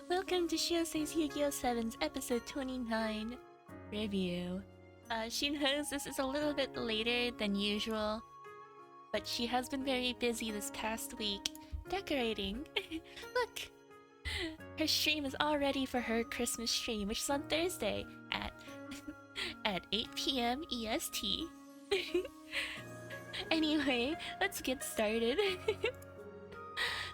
Welcome to Shiose's Yu-Gi-Oh! 7's episode 29 review. She knows this is a little bit later than usual, but she has been very busy this past week decorating. Look! Her stream is all ready for her Christmas stream, which is on Thursday at 8 p.m. EST. Anyway, let's get started.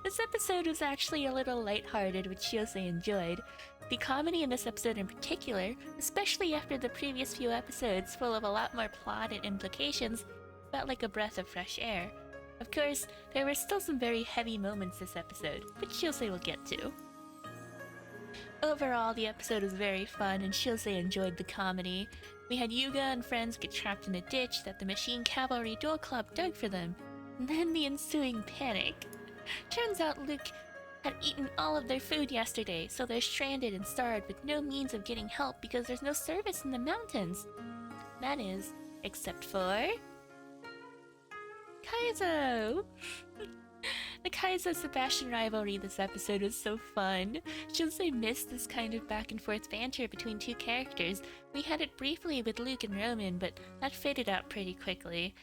This episode was actually a little lighthearted, which Shiose enjoyed. The comedy in this episode in particular, especially after the previous few episodes full of a lot more plot and implications, felt like a breath of fresh air. Of course, there were still some very heavy moments this episode, which Shiose will get to. Overall, the episode was very fun and Shiose enjoyed the comedy. We had Yuga and friends get trapped in a ditch that the Machine Cavalry Duel Club dug for them, and then the ensuing panic. Turns out Luke had eaten all of their food yesterday, so they're stranded and starved with no means of getting help because there's no service in the mountains. That is, except for... Kaizo! The Kaizo-Sebastian rivalry this episode was so fun. Shiose missed this kind of back-and-forth banter between two characters. We had it briefly with Luke and Roman, but that faded out pretty quickly.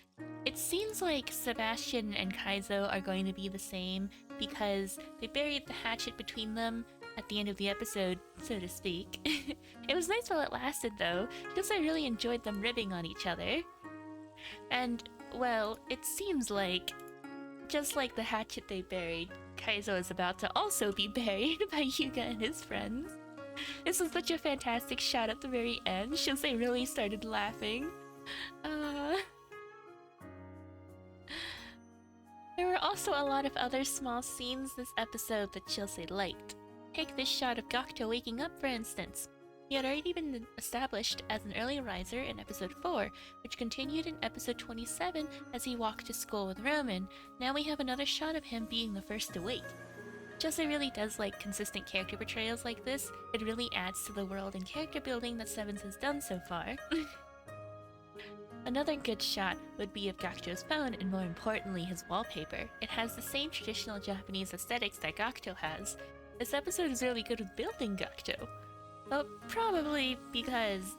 It seems like Sebastian and Kaizo are going to be the same because they buried the hatchet between them at the end of the episode, so to speak. It was nice while it lasted though, because I really enjoyed them ribbing on each other. And, well, it seems like, just like the hatchet they buried, Kaizo is about to also be buried by Yuga and his friends. This was such a fantastic shot at the very end, Shiose really started laughing. There were also a lot of other small scenes this episode that Shiose liked. Take this shot of Gakuto waking up, for instance. He had already been established as an early riser in episode 4, which continued in episode 27 as he walked to school with Roman. Now we have another shot of him being the first to wake. Shiose really does like consistent character portrayals like this. It really adds to the world and character building that Sevens has done so far. Another good shot would be of Gakuto's phone, and more importantly, his wallpaper. It has the same traditional Japanese aesthetics that Gakuto has. This episode is really good with building Gakuto. Well, probably because...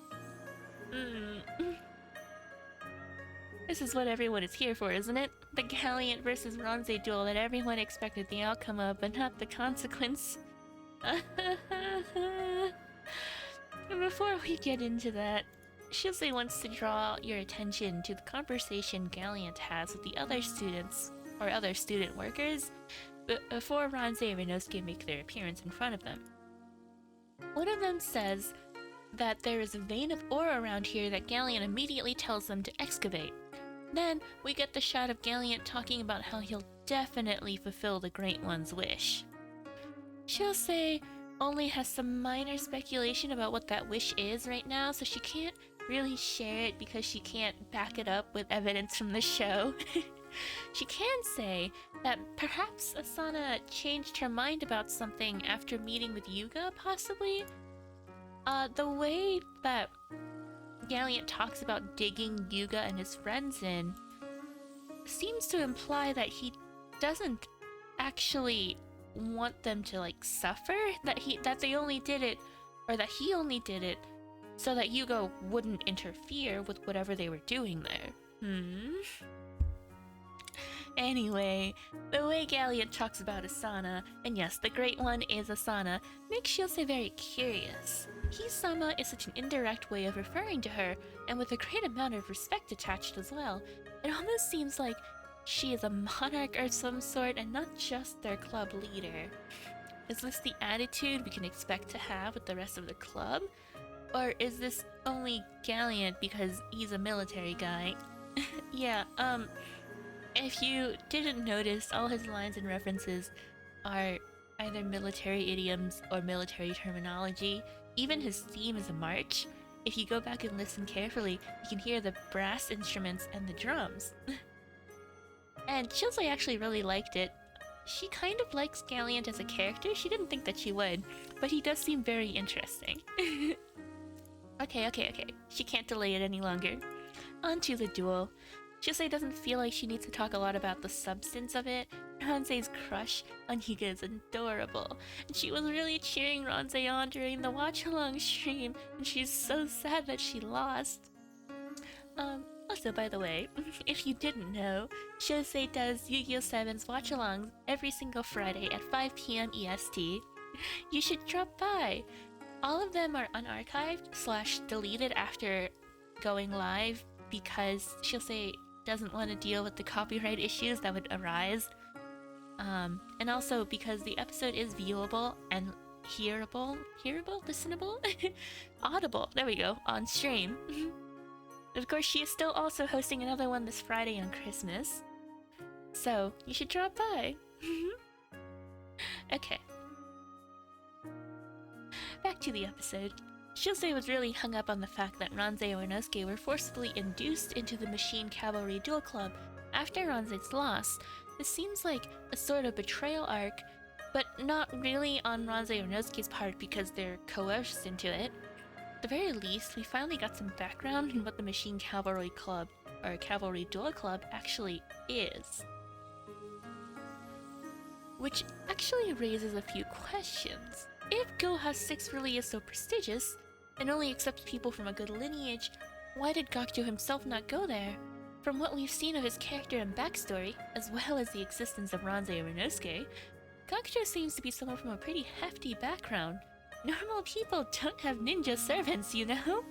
This is what everyone is here for, isn't it? The Galliant versus Ronze duel that everyone expected the outcome of, but not the consequence. Before we get into that, Shiose wants to draw your attention to the conversation Galliant has with the other students, or other student workers, before Ronze and Renosuke make their appearance in front of them. One of them says that there is a vein of ore around here that Galliant immediately tells them to excavate. Then, we get the shot of Galliant talking about how he'll definitely fulfill the Great One's wish. Shiose only has some minor speculation about what that wish is right now, so she can't really share it because she can't back it up with evidence from the show. She can say that perhaps Asana changed her mind about something after meeting with Yuga, possibly? The way that Galliant talks about digging Yuga and his friends in seems to imply that he doesn't actually want them to, like, suffer, that they only did it, or that he only did it so that Yuga wouldn't interfere with whatever they were doing there. Anyway, the way Galliant talks about Asana, and yes, the Great One is Asana, makes Shiose very curious. He-sama is such an indirect way of referring to her, and with a great amount of respect attached as well. It almost seems like she is a monarch of some sort and not just their club leader. Is this the attitude we can expect to have with the rest of the club? Or is this only Galliant because he's a military guy? Yeah, if you didn't notice, all his lines and references are either military idioms or military terminology. Even his theme is a march. If you go back and listen carefully, you can hear the brass instruments and the drums. And Shiose actually really liked it. She kind of likes Galliant as a character. She didn't think that she would, but he does seem very interesting. Okay. She can't delay it any longer. On to the duel. Shiose doesn't feel like she needs to talk a lot about the substance of it. Ranzei's crush on Hyuga is adorable, and she was really cheering Ranzei on during the watch-along stream, and she's so sad that she lost. Also, by the way, if you didn't know, Shiose does Yu-Gi-Oh! 7's watch-alongs every single Friday at 5 p.m. EST. You should drop by! All of them are unarchived / deleted after going live because Shiose doesn't want to deal with the copyright issues that would arise. And also because the episode is viewable and listenable? Audible, there we go, on stream. Of course, she is still also hosting another one this Friday on Christmas. So, you should drop by. Okay. Back to the episode. Shiose was really hung up on the fact that Ranzei and Inosuke were forcibly induced into the Machine Cavalry Duel Club after Ranzei's loss. This seems like a sort of betrayal arc, but not really on Ranzei or Inosuke's part because they're coerced into it. At the very least, we finally got some background on what the Machine Cavalry Club, or Cavalry Duel Club, actually is. Which actually raises a few questions. If Goha 6 really is so prestigious, and only accepts people from a good lineage, why did Gakuto himself not go there? From what we've seen of his character and backstory, as well as the existence of Ranzei and Inosuke, Gakuto seems to be someone from a pretty hefty background. Normal people don't have ninja servants, you know?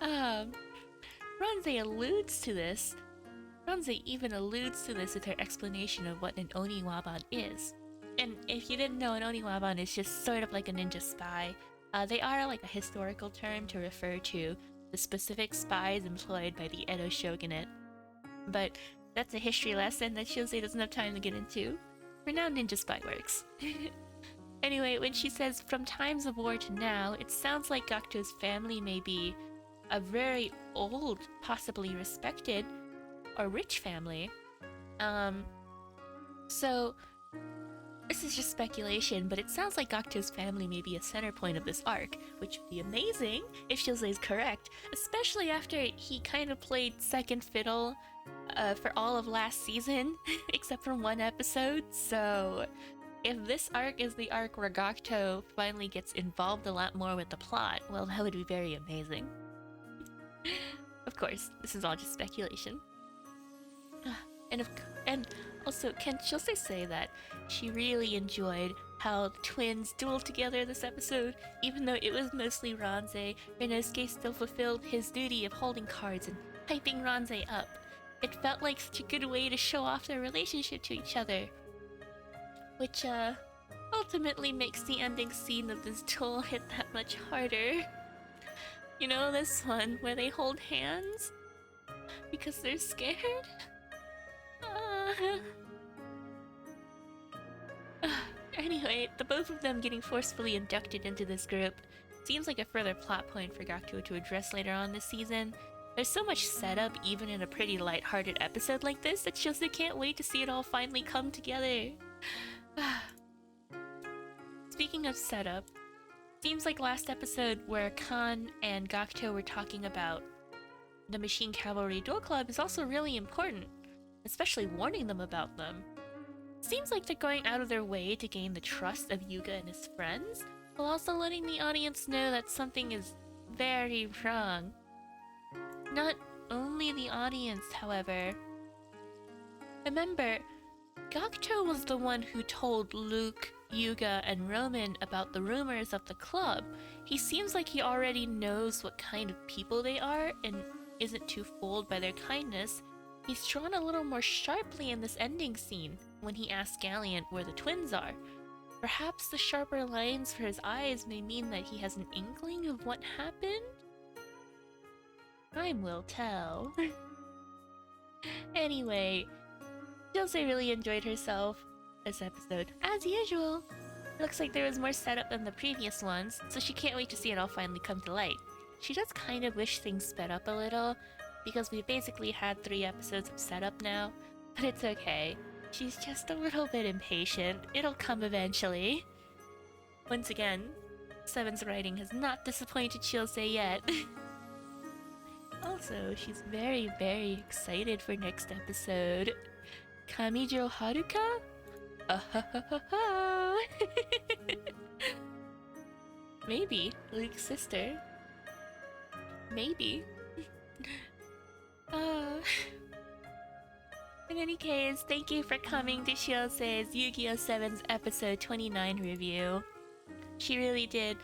Ranzei alludes to this. Ranzei even alludes to this with her explanation of what an Oniwaban is. And if you didn't know, an Oniwaban is just sort of like a ninja spy. They are like a historical term to refer to the specific spies employed by the Edo shogunate. But that's a history lesson that Shiose doesn't have time to get into. For now, ninja spy works. Anyway, when she says from times of war to now, it sounds like Gakuto's family may be a very old, possibly respected, or rich family. So this is just speculation, but it sounds like Gakuto's family may be a center point of this arc, which would be amazing if Shiose is correct, especially after he kind of played second fiddle for all of last season, except for one episode. So if this arc is the arc where Gakuto finally gets involved a lot more with the plot, well, that would be very amazing. Of course, this is all just speculation. And also, can Shiose say that she really enjoyed how the twins dueled together this episode? Even though it was mostly Ranzei, Inosuke still fulfilled his duty of holding cards and hyping Ranzei up. It felt like such a good way to show off their relationship to each other. Which, ultimately makes the ending scene of this duel hit that much harder. You know, this one, where they hold hands? Because they're scared? Anyway, the both of them getting forcefully inducted into this group seems like a further plot point for Gakuto to address later on this season. There's so much setup even in a pretty lighthearted episode like this that Shiose can't wait to see it all finally come together. Speaking of setup, seems like last episode where Kan and Gakuto were talking about the Machine Cavalry Duel Club is also really important, especially warning them about them. Seems like they're going out of their way to gain the trust of Hyuga and his friends, while also letting the audience know that something is very wrong. Not only the audience, however. Remember, Gakuto was the one who told Luke, Hyuga, and Roman about the rumors of the club. He seems like he already knows what kind of people they are and isn't too fooled by their kindness. He's drawn a little more sharply in this ending scene when he asks Gallant where the twins are. Perhaps the sharper lines for his eyes may mean that he has an inkling of what happened? Time will tell. Anyway, Shiose really enjoyed herself this episode, as usual. It looks like there was more setup than the previous ones, so she can't wait to see it all finally come to light. She does kind of wish things sped up a little, because we basically had 3 episodes of setup now, but it's okay. She's just a little bit impatient. It'll come eventually. Once again, Seven's writing has not disappointed Shiose yet. Also, she's very, very excited for next episode. Kamijo Haruka? Maybe Luke's sister. Maybe. In any case, thank you for coming to Shiose's Yu-Gi-Oh! 7's episode 29 review. She really did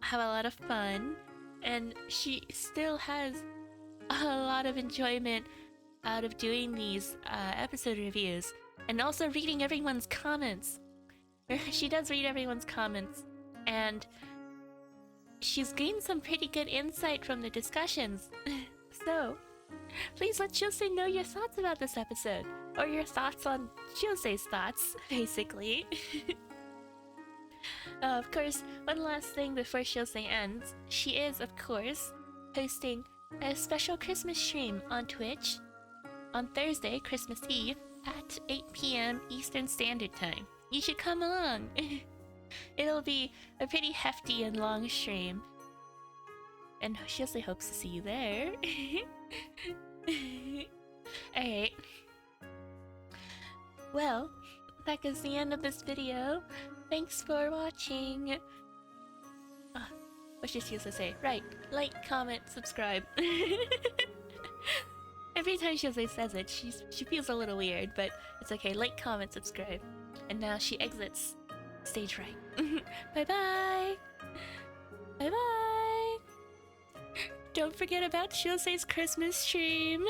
have a lot of fun, and she still has a lot of enjoyment out of doing these episode reviews, and also reading everyone's comments. She does read everyone's comments, and she's gained some pretty good insight from the discussions. So, please let Shiose know your thoughts about this episode, or your thoughts on Shiose's thoughts, basically. Of course, one last thing before Shiose ends, she is, of course, hosting a special Christmas stream on Twitch on Thursday, Christmas Eve, at 8 p.m. Eastern Standard Time. You should come along! It'll be a pretty hefty and long stream, and Shiose hopes to see you there. Alright. Well, that is the end of this video. Thanks for watching. What should Shiose say? Right, like, comment, subscribe. Every time Shiose says it, she feels a little weird, but it's okay. Like, comment, subscribe. And now she exits stage right. Bye-bye! Bye-bye! Don't forget about Shiose's Christmas stream!